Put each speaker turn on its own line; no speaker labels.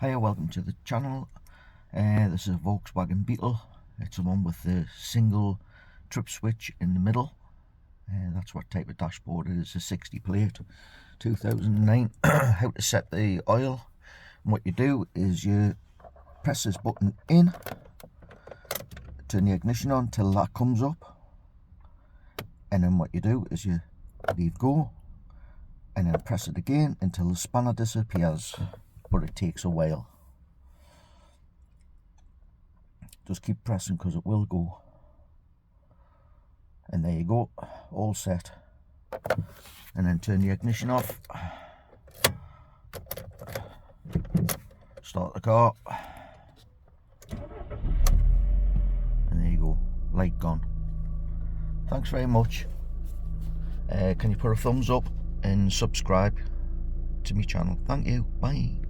Hiya, welcome to the channel. This is a Volkswagen Beetle. It's the one with the single trip switch in the middle. That's what type of dashboard it is, a 60 plate 2009. How to set the oil. And what you do is you press this button in, turn the ignition on till that comes up, and then what you do is you leave go and then press it again until the spanner disappears, but it takes a while. Just keep pressing because it will go. And there you go, all set. And then turn the ignition off, start the car, and there you go, light gone. Thanks very much. Can you put a thumbs up and subscribe to my channel? Thank you. Bye.